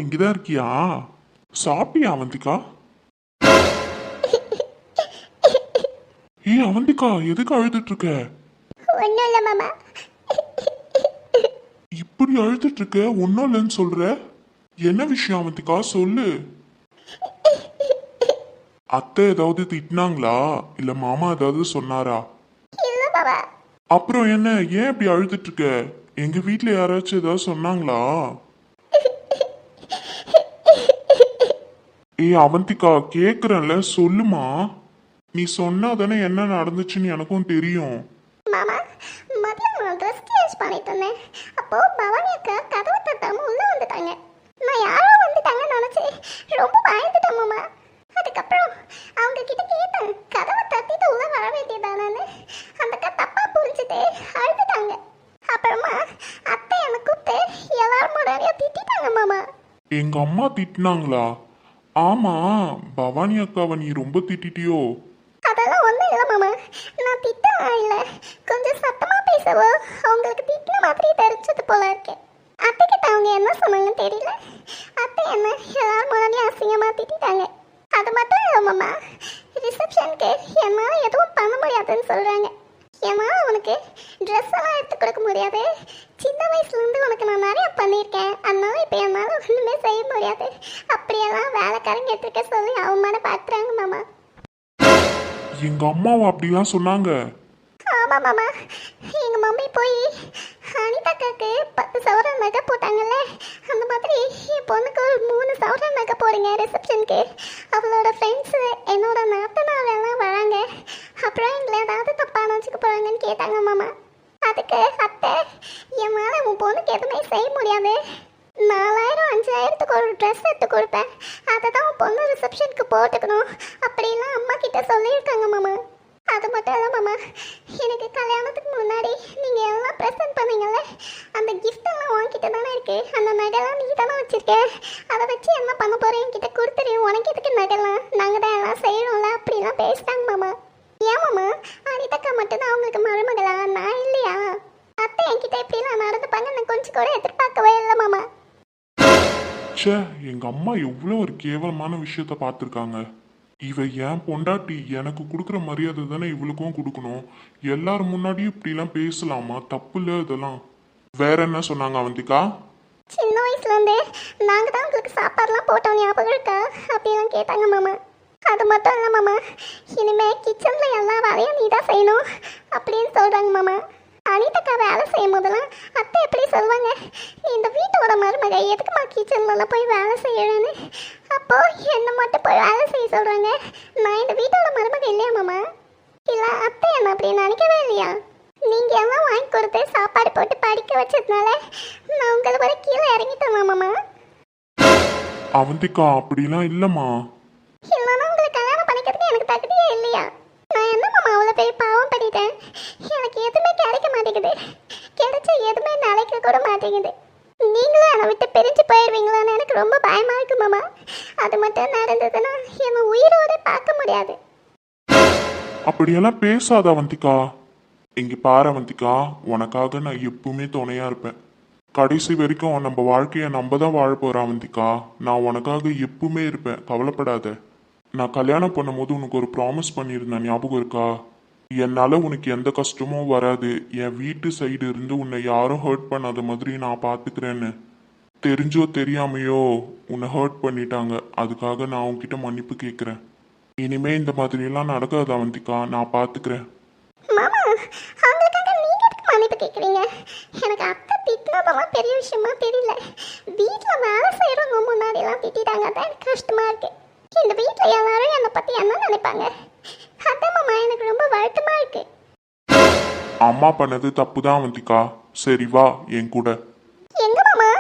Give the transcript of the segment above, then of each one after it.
இங்கதான் இருக்கியா? சாப்பிட்டியா அவந்திகா? ஏய் அவந்திகா, எதுக்கு அழுதுட்டு இருக்க? ஒன்றும் இல்லை மாமா. இப்படி அழுதுட்டு இருக்க? ஒன்னும் இல்லைன்னு சொல்ற. என்ன விஷயம் அவந்திகா, சொல்லு. அத்தை ஏதாவது திட்டினாங்களா? இல்ல மாமா ஏதாவது சொன்னாரா? இல்லை மாமா. அப்புறம் என்ன, ஏன் இப்படி அழுதுட்டு இருக்க? எங்க வீட்ல யாராச்சும் ஏதாவது சொன்னாங்களா? ஏய் அவந்திகா, கேக்குறேன்ல, சொல்லுமா. நீ சொன்னாதானே என்ன நடந்துச்சுன்னு எனக்கும் தெரியும். மாமா, மதியம் நான் ட்ரெஸ் சேஞ்ச் பண்ணிட்டு இருந்தேன். அப்போ பவானி அக்கா கதவை தட்டாம உள்ள வந்துட்டாங்க. நான் யாரோ வந்துட்டாங்கன்னு நினைச்சு ரொம்ப பயந்துட்டேன் மாமா. அதுக்கப்புறம் அவங்க கிட்ட கேட்டேன், கதவை தட்டிட்டு உள்ள வர வேண்டியதானு. அந்த அக்கா தப்பா புரிஞ்சுட்டு அழுதுட்டாங்க. அப்புறமா அத்தை என்னை கூப்பிட்டு எல்லாரும் முன்னாடியே திட்டிட்டாங்க மாமா. எங்க அம்மா திட்டினாங்களா? ஆமா, பவானி அக்காவை நீ ரொம்ப திட்டிட்டியோ? அதெல்லாம் ஒன்றும் இல்லை மாமா. நான் திட்டலாம் இல்லை, கொஞ்சம் சத்தமாக பேசவோ அவங்களுக்கு திட்டின மாதிரி தெரிஞ்சது போல இருக்கு. அத்தைக்கிட்ட அவங்க என்ன சொன்னாங்கன்னு தெரியல. அத்தை என்ன எல்லாரும் முன்னாடி அசிங்கமாக திட்டாங்க. அது மட்டும் இல்லை மாமா, ரிசப்ஷனுக்கு என்னால் எதுவும் பண்ண முடியாதுன்னு சொல்கிறாங்க. என்னால் உனக்கு ட்ரெஸ் எல்லாம் எடுத்து கொடுக்க முடியாது. சின்ன வயசுலேருந்து உனக்கு நான் நிறைய பண்ணியிருக்கேன், அதனால இப்போ என்னால் ஒன்றுமே செய்ய முடியாது. அப்படியெல்லாம் வேலைக்காரங்க எடுத்துக்க சொல்லி அவமானப்படுத்துறாங்க மாமா. எங்க அம்மாவை அப்படிலாம் சொன்னாங்க? ஆமாம் மாமா. எங்கள் மம்மி போய் அனிதாக்காக்கு 10 சவரன் நகை போட்டாங்கல்ல, அந்த மாதிரி என் பொண்ணுக்கு ஒரு 3 சவரன் நகை போடுங்க ரிசப்ஷனுக்கு. அவளோட ஃப்ரெண்ட்ஸு என்னோட நாத்தனார் எல்லாம் வராங்க. அப்புறம் எங்களை ஏதாவது தப்பாக நினச்சிக்க போகிறாங்கன்னு கேட்டாங்க மாமா. அதுக்கு அத்தை, என் மேலே உன் பொண்ணுக்கு எதுவுமே செய்ய முடியாது, 4000 5000த்துக்கு ஒரு ட்ரெஸ் எடுத்து கொடுப்பேன், அதை தான் உன் பொண்ணு ரிசப்ஷனுக்கு போட்டுக்கணும் அப்படிலாம் அம்மா கிட்ட சொல்லியிருக்காங்க மாமா. அது மட்டும் இல்லை மாமா, எனக்கு கல்யாணத்துக்கு முன்னாடி நீங்கள் எல்லாம் ப்ரெசென்ட் பண்ணீங்கல்ல, அந்த கிஃப்டெல்லாம் உன்கிட்ட தானே இருக்குது. அந்த நகைலாம் நீ தானே வச்சுருக்க. அதை வச்சு என்ன பண்ண போகிறேன், என்கிட்ட கொடுத்துரு, உனக்கு எதுக்கு நகைலாம், நாங்கள் தான் எல்லாம் செய்கிறோம்ல அப்படிலாம் பேசிட்டாங்க மாமா. ஏன் மாமா, அனிதாக்கா மட்டும்தான் அவங்களுக்கு மருமகளா, நான் இல்லையா? அத்தை என்கிட்ட இப்படிலாம் நடந்துப்பாங்க நான் கொஞ்சம் கூட எதிர்பார்க்கவே இல்லை மாமா. ச்சே, எங்க அம்மா எவ்வளோ ஒரு கேவலமான விஷயத்த பார்த்துருக்காங்க. இவ ஏன் பொண்டாட்டி, எனக்கு கொடுக்குற மரியாதை தானே இவளுக்கும் கொடுக்கணும். எல்லாரும் முன்னாடியும் இப்படிலாம் பேசலாமா? தப்பு இல்லை இதெல்லாம். வேற என்ன சொன்னாங்க அவந்திகா? சின்ன வயசுலேருந்தே நாங்கள் தான் உங்களுக்கு சாப்பாடுலாம் போட்டோம் ஞாபகம் இருக்கா அப்படிலாம் கேட்டாங்க மாமா. அது மட்டும் இல்லை மாமா, இனிமேல் கிச்சனில் எல்லா வேலையும் நீ தான் செய்யணும் அப்படின்னு சொல்கிறாங்க மாமா. அனிதாக்கா வேலை செய்யும் போதெல்லாம் அத்தை எப்படி சொல்லுவாங்க, இந்த வீட்டோட மருமக எதுக்குமா கிச்சன்லலாம் போய் வேலை செய்யறேன்னு. அப்போ என்னை மட்டும் போய் வேலை செய்ய சொல்கிறாங்க. நான் இந்த வீட்டோட மருமக இல்லையா மாமா? இல்லை அத்தை என்ன அப்படி நினைக்கவே இல்லையா? நீங்கள் எல்லாம் வாங்கி கொடுத்து சாப்பாடு போட்டு படிக்க வச்சதுனால நான் உங்களை வர கீழே இறங்கிட்டேன் மாமா. அவந்திகா அப்படிலாம் இல்லைம்மா. இல்லைன்னா உங்களை கல்யாணம் பண்ணிக்கிறதுக்கு எனக்கு தகுதியே இல்லையா? நான் என்ன மாமா அவ்வளோ பெரிய பாவம் பண்ணிட்டேன்? எனக்கு எதுவுமே கிடைக்க மாட்டேங்குது, கிடைச்ச எதுவுமே நிலைக்க கூட மாட்டேங்குது. நீங்களும் என்னை விட்டு பிரிஞ்சு போயிடுவீங்களான்னு எனக்கு ரொம்ப பயமா இருக்கு மாமா. அது மட்டும் நடந்ததுன்னா என்னை உயிரோட பார்க்க முடியாது. அப்படியெல்லாம் பேசாத அவந்திகா. இங்க பாரு அவந்திகா, உனக்காக நான் எப்பவுமே துணையா இருப்பேன். கடைசி வரைக்கும் நம்ம வாழ்க்கையை நம்ம தான் வாழ போறோம் அவந்திகா. நான் உனக்காக எப்பவுமே இருப்பேன், கவலைப்படாத. நான் கல்யாணம் பண்ணும்போது உனக்கு ஒரு ப்ராமிஸ் பண்ணியிருந்தேன், ஞாபகம் இருக்கா? என்னால் உனக்கு எந்த கஷ்டமும் வராது, என் வீட்டு சைடு இருந்து உன்னை யாரும் ஹர்ட் பண்ணாத மாதிரி நான் பார்த்துக்கிறேன்னு. தெரிஞ்சோ தெரியாமையோ உன்னை ஹர்ட் பண்ணிட்டாங்க, அதுக்காக நான் உன்கிட்ட மன்னிப்பு கேட்குறேன். இனிமே இந்த மாதிரியெல்லாம் நடக்காது அவந்திகா, நான் பார்த்துக்கிறேன். மாமா, அவங்களுக்காக நீங்க எதுக்கு மன்னிப்பு கேட்குறீங்க? எனக்கு அத்தை திட்டினதெல்லாம் பெரிய விஷயமா தெரியல. வீட்டில் வேலை செய்கிறவங்க முன்னாடிலாம் திட்டாங்க, அதான் எனக்கு கஷ்டமா இருக்கு. இந்த வீட்டில் எல்லாரும் என்னை பற்றி என்ன நினைப்பாங்க? அதான் மாமா எனக்கு ரொம்ப வருத்தமா இருக்கு. அம்மா பண்ணது தப்பு தான் அவந்திகா. சரி வா என் கூட. எங்க மாமா?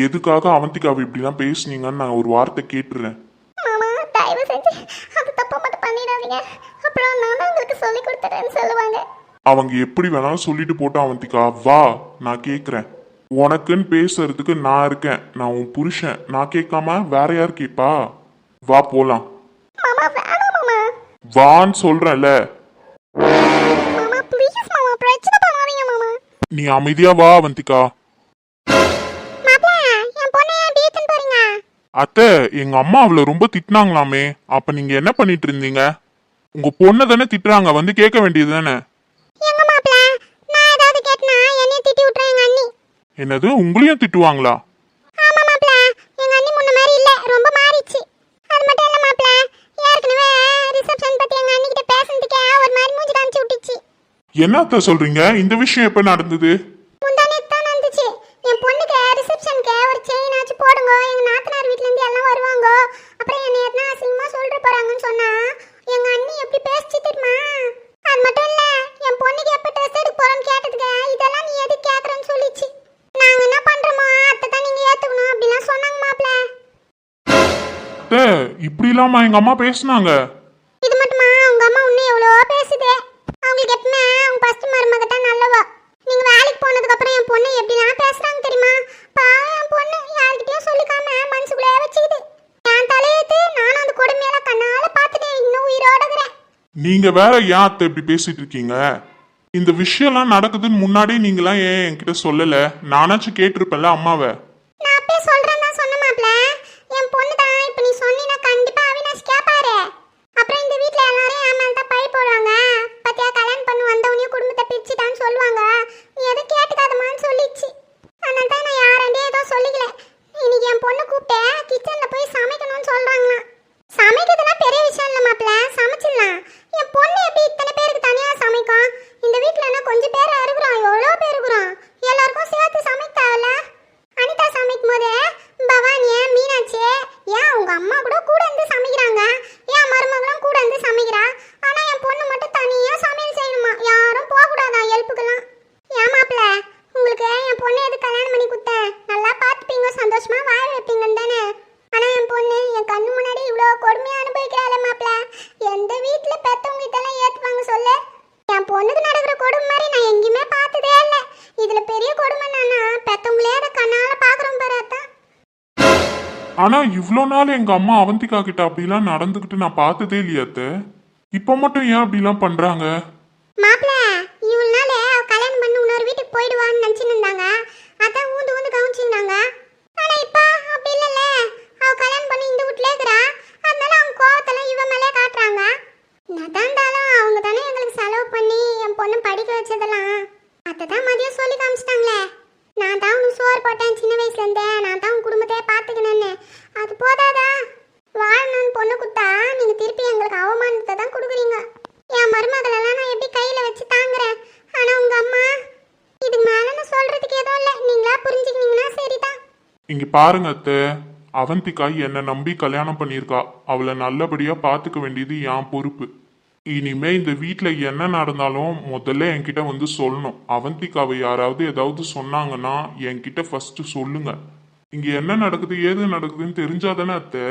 எதுக்காக அவந்திகாவை இப்படிலாம் பேசுனீங்கன்னு நான் ஒரு வார்த்தை கேட்டுறேன். மாமா, தயவு செஞ்சு அது தப்பு மட்டும் பண்ணிடாதீங்க, அப்புறம் நான் தான் உங்களுக்கு சொல்லி கொடுத்துறேன்னு சொல்லுவாங்க. அவங்க எப்படி வேணாலும் சொல்லிட்டு போட்டோம் அவந்திகா, வா நான் கேட்குறேன். உனக்குன்னு பேசுறதுக்கு நான் இருக்கேன், நான் உன் புருஷன். நான் கேட்காம வேற யார் கேட்பா? வா போலாம். மாமா வேணாம் மாமா. வான்னு சொல்றேன்ல. மாமா ப்ளீஸ் மாமா, பிரச்சனை பண்ணாதீங்க மாமா. நீ அமைதியா வா அவந்திகா. மாப்ள, என் பொண்ணை ஏன் பீச்சுன்னு போறீங்க? அத்தை, எங்க அம்மா அவளை ரொம்ப திட்டினாங்களாமே. அப்ப நீங்க என்ன பண்ணிட்டு இருந்தீங்க? உங்க பொண்ணை தானே திட்டுறாங்க, வந்து கேட்க வேண்டியது தானே. எங்க மாப்பிள்ள, நான் ஏதாவது கேட்டனா என்னைய திட்டி விட்டுறேன் எங்க அண்ணி. என்னது, உங்களையும் திட்டுவாங்களா? ஆமா மாப்பிள்ள, எங்க அண்ணி முன்ன மாதிரி இல்ல, ரொம்ப மாறிச்சு. அது மட்டும் இல்ல மாப்பிள்ள, ஏற்கனவே ரிசப்ஷன் பத்தி எங்க அண்ணி கிட்ட பேசுனதுக்கே ஒரு மாதிரி மூஞ்சி காமிச்சு விட்டுச்சு. என்ன அத்தை சொல்றீங்க? இந்த விஷயம் எப்ப நடந்தது? முந்தானேத்து தான் நடந்துச்சு. என் பொண்ணுக்கு ரிசப்ஷனுக்கு ஒரு செயின் ஆச்சு போடுங்க, எங்க நாத்தனார் வீட்ல இருந்து எல்லாம் வருவாங்க, அப்புறம் என்ன எதனா அசிங்கமா சொல்ற போறாங்கன்னு சொன்னா எங்க அண்ணி எப்படி பேசிச்சு தெரியுமா? அது மட்டும் இல்ல, என் பொண்ணுக்கு எப்ப ட்ரெஸ் எடுக்க போறோன்னு கேட்டதுக்கு இதெல்லாம் நீ எதுக்கு கேக்குறேன்னு சொல்லிச்சு. நாங்க என்ன பண்றோமோ அத்தை தான் நீங்க ஏத்துக்கணும் அப்படிலாம் சொன்னாங்க மாப்பிள்ள. அத்தை, இப்படி இல்லாம எங்க அம்மா பேசுனாங்க? இது மட்டுமா, உங்க அம்மா இன்னும் எவ்வளவோ பேசுது. அவங்களுக்கு எப்பவுமே அவங்க ஃபர்ஸ்ட் மருமக தான் நல்லவா. நீங்க வேலைக்கு போனதுக்கு அப்புறம் என் பொண்ணு எப்படிலாம் பேசுறாங்க தெரியுமா? பாவம் என் பொண்ணு யார்கிட்டயும் சொல்லிக்காம மனசுக்குள்ளே வச்சுக்குது. என் தலையெழுத்து நானும் அந்த கொடுமையெல்லாம் கண்ணால பார்த்துட்டேன், இன்னும் உயிரோட இருக்கிறேன். நீங்க வேற ஏன் அத்தை இப்படி பேசிட்டு இருக்கீங்க? இந்த விஷயம்லாம் நடக்குதுன்னு முன்னாடியே நீங்களாம் ஏன் என்கிட்ட சொல்லல? நானாச்சும் கேட்டிருப்பேன்ல அம்மாவை. நான் அப்பயே சொல்றேன் தான் சொன்ன மாப்ள. என் பொண்ணு தான் இப்ப நீ சொன்னீனா கண்டிப்பா அவினாஷ் கேப்பாரு. அப்புறம் இந்த வீட்ல எல்லாரும் என் மேல தான் பழி போடுவாங்க. பத்தியா கல்யாணம் பண்ணி வந்தவனையும் குடும்பத்தை பிரிச்சுட்டான்னு சொல்லுவாங்க. நீ எதுவும் கேட்டுக்காதமான்னு சொல்லிச்சு. அதனால தான் நான் யாரண்டே ஏதோ சொல்லிக்கல. இன்னைக்கு என் பொண்ணு கூப்பிட்டு கிச்சன்ல போய் சமைக்கணும்னு சொல்றாங்களாம். சமைக்கிறதுனா பெரிய விஷயம் இல்ல மாப்ள, சமைச்சிடலாம். என் பொண்ணு எப்படி இத்தனை பேருக்கு தனியா சமைக்கும்? இந்த வீட்ல என்ன கொஞ்சம் பேர் இருக்கிறோம், எவ்வளோ பேர் இருக்கிறோம், எல்லாருக்கும் சேர்த்து சமைக்க தேவையில்ல. அனிதா சமைக்கும் போது பவானிய மீனாட்சி ஏன் உங்க அம்மா கூட இருந்து சமைக்கிறாங்க, ஏன் மருமகளும் கூட இருந்து சமைக்கிறா. ஆனா என் பொண்ணு மட்டும் தனியா சமையல் செய்யணுமா, யாரும் போக கூடாதா ஹெல்ப்புக்கெல்லாம். ஏன் மாப்பிள்ள, உங்களுக்கு என் பொண்ணு எது கல்யாணம் பண்ணி கொடுத்த நல்லா பார்த்துப்பீங்க, சந்தோஷமா வாழ வைப்பீங்கன்னு தானே. ஆனா என் பொண்ணு என் கண்ணு முன்னாடி இவ்வளோ கொடுமையா அனுபவிக்கிறாளே மாப்பிள்ள. எந்த வீட்டுல பெத்தவங்க இதெல்லாம் ஏத்துவாங்க சொல்லு? என் பொண்ணுக்கு நடக்கிற கொடுமை மாதிரி நான் எங்கேயுமே பார்த்ததே இல்லை. இதுல பெரிய கொடுமை என்னன்னா பெத்தவங்களே அதை கண்ணால பாக்குறோம் பாரு. அதான் ஆனா இவ்வளோ நாள் எங்க அம்மா அவந்திகா கிட்ட அப்படிலாம் நடந்துகிட்டு நான் பார்த்ததே இல்லையா அத்தை? இப்ப மட்டும் ஏன் அப்படிலாம் பண்றாங்க? மாப்பிள்ள, இவ்வளவு நாள் அவ கல்யாணம் பண்ணி இன்னொரு வீட்டுக்கு போயிடுவான்னு நினைச்சுன்னு இருந்தாங்க. அதான் ஊந்து ஊந்து கவனிச்சுருந்தாங்க. ஆனா இப்ப அப்படி இல்லைல்ல, அவ கல்யாணம் பண்ணி இந்த வீட்டுல இருக்கிறா. அதனால அவங்க கோவத்தெல்லாம் இவ மேலே காட்டுறாங்க. நதாண்டாலும் அவங்க தானே எங்களுக்கு செலவு பண்ணி என் பொண்ணு படிக்க வச்சதெல்லாம். அதான் மதியம் சொல்லி காமிச்சிட்டாங்களே, நான் தான் உனக்கு சோறு போட்டேன் சின்ன வயசுல இருந்தே, நான் தான் உன் குடும்பத்தையே பார்த்துக்கினேன்னு. அது போதாதா? வாழணும்னு பொண்ணு கொடுத்தா நீங்க திருப்பி எங்களுக்கு அவமானத்தை தான் கொடுக்குறீங்க. என் மருமகளெல்லாம் நான் எப்படி கையில வச்சு தாங்குறேன். ஆனா உங்க அம்மா இதுக்கு மேல நான் சொல்றதுக்கு எதுவும் இல்லை, நீங்களா புரிஞ்சுக்கினீங்கன்னா சரிதான். இங்க பாருங்க அத்தை, அவந்திகா என்னை நம்பி கல்யாணம் பண்ணியிருக்கா. அவளை நல்லபடியா பாத்துக்க வேண்டியது என் பொறுப்பு. இனிமே இந்த வீட்ல என்ன நடந்தாலும் முதல்ல என்கிட்ட வந்து சொல்லணும். அவந்திகாவை யாராவது ஏதாவது சொன்னாங்கன்னா என்கிட்ட ஃபர்ஸ்ட் சொல்லுங்க. இங்க என்ன நடக்குது ஏது நடக்குதுன்னு தெரிஞ்சாதானே அத்தை.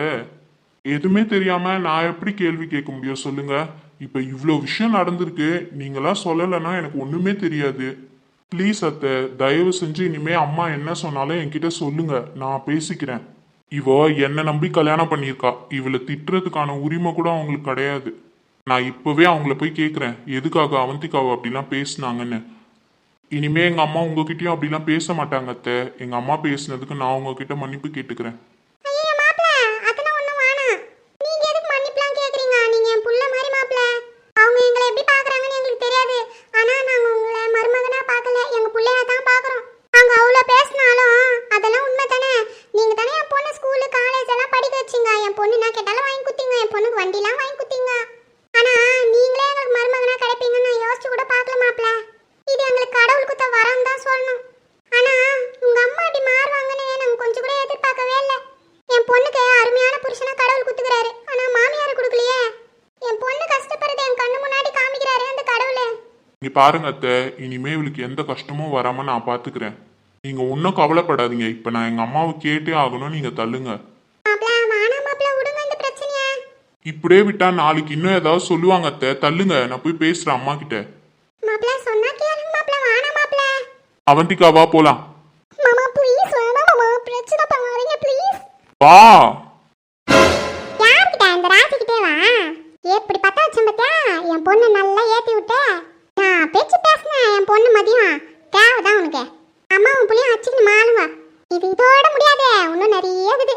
எதுவுமே தெரியாம நான் எப்படி கேள்வி கேட்க முடியும் சொல்லுங்க? இப்ப இவ்வளோ விஷயம் நடந்திருக்கு, நீங்களா சொல்லலைன்னா எனக்கு ஒண்ணுமே தெரியாது. ப்ளீஸ் அத்தை, தயவு செஞ்சு இனிமே அம்மா என்ன சொன்னாலும் என்கிட்ட சொல்லுங்க, நான் பேசிக்கிறேன். இவ என்ன நம்பி கல்யாணம் பண்ணியிருக்கா, இவளை திட்டுறதுக்கான உரிமை கூட அவங்களுக்கு கிடையாது. நான் இப்பவே அவங்கள போய் கேட்குறேன் எதுக்காக அவந்திகாவை அப்படிலாம் பேசுனாங்கன்னு. இனிமே எங்க அம்மா உங்ககிட்டயும் அப்படிலாம் பேச மாட்டாங்க அத்தை. எங்க அம்மா பேசுனதுக்கு நான் உங்ககிட்ட மன்னிப்பு கேட்டுக்கிறேன். ஐயோ மாப்பிள்ள, அதெல்லாம் ஒண்ணும் வேணாம். நீங்க எதுக்கு மன்னிப்புலாம் கேக்குறீங்க? நீங்க என் புள்ள மாதிரி மாப்பிள்ள. அவங்க எங்களை எப்படி பாக்குறாங்கன்னு எங்களுக்கு தெரியாது. ஆனா நாங்க உங்களை மருமகனா பார்க்கல, எங்க புள்ளையா தான் பாக்குறோம். அவங்க அவ்வளோ பேசினாலும் அதெல்லாம் உண்மை தானே. நீங்க தானே என் பொண்ணு ஸ்கூலு காலேஜ் எல்லாம் படிக்க வச்சிங்க. என் பொண்ணு நான் கேட்டாலும் வாங்கி குத்தீங்க, என் பொண்ணுக்கு வண்டிலாம் வாங்கி குத்தீங்க. ஆனா நீங்களே எங்களுக்கு மருமகனா கிடைப்பீங்கன்னு நான் யோசிச்சு கூட பார்க்கல மாப்பிள்ள. இது எங்களுக்கு கடவுள் குத்த வரம் தான் சொல்லணும். ஆனா உங்க அம்மா அப்படி மாறுவாங்கன்னு நாங்க கொஞ்சம் கூட எதிர்பார்க்கவே இல்லை. என் பொண்ணுக்கு அருமையான புருஷனா கடவுள் குத்துக்கிறாரு, ஆனா மாமியார் கொடுக்கலையே. என் பொண்ணு கஷ்டப்படுறத என் கண்ணு முன்னாடி காமிக்கிறாரு அந்த கடவுளே. இங்க பாருங்க அத்தை, இனிமே இவளுக்கு எந்த கஷ்டமும் வராம நான் பாத்துக்கிறேன். நீங்க ஒன்றும் கவலைப்படாதீங்க. இப்ப நான் எங்க அம்மாவை கேட்டே ஆகணும், நீங்க தள்ளுங்க. மாப்பிள்ள வானா மாப்பிள்ள, விடுங்க இந்த பிரச்சனைய. இப்படியே விட்டா நாளைக்கு இன்னும் ஏதாவது சொல்லுவாங்க அத்தை. தள்ளுங்க, நான் போய் பேசுறேன் அம்மா கிட்ட. மாப்பிள்ள சொன்னா கேளுங்க மாப்பிள்ள, வானா மாப்பிள்ள. அவந்திகாவா போலாம். மாமா ப்ளீஸ் வேணா மாமா, பிரச்சனை பண்ணாதீங்க ப்ளீஸ். வா. யார்கிட்ட? இந்த ராசிக்கிட்டே வா. எப்படி பத்த வச்சேன் பாத்தியா? என் பொண்ணு நல்லா ஏத்தி விட்டு நான் பேச்சு பேசினேன். என் பொண்ணு மதியம் தேவைதான் உனக்கு. அம்மாவும் புள்ளியும் அச்சுக்கின்னு மாலுங்க. இது இதோட முடியாது, இன்னும் நிறைய இருக்குது.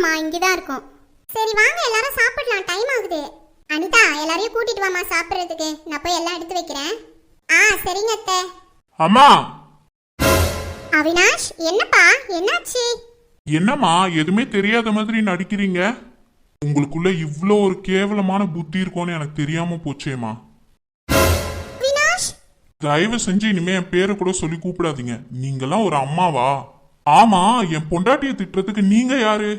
இல்லம்மா, இங்கதான் இருக்கோம். சரி வாங்க எல்லாரும் சாப்பிடலாம், டைம் ஆகுது. அனிதா எல்லாரையும் கூட்டிட்டு வாமா சாப்பிடுறதுக்கு. நான் போய் எல்லாம் எடுத்து வைக்கிறேன். சரிங்க அத்தை. அம்மா. அவினாஷ் என்னப்பா, என்னாச்சு? என்னம்மா எதுவுமே தெரியாத மாதிரி நடிக்கிறீங்க? உங்களுக்குள்ள இவ்ளோ ஒரு கேவலமான புத்தி இருக்கும்னு எனக்கு தெரியாம போச்சேம்மா. அவினாஷ் தயவு செஞ்சு இனிமே என் பேரை கூட சொல்லி கூப்பிடாதீங்க. நீங்கெல்லாம் ஒரு அம்மாவா? ஆமா, என் பொண்டாட்டியை திட்டுறதுக்கு நீங்க யாரு?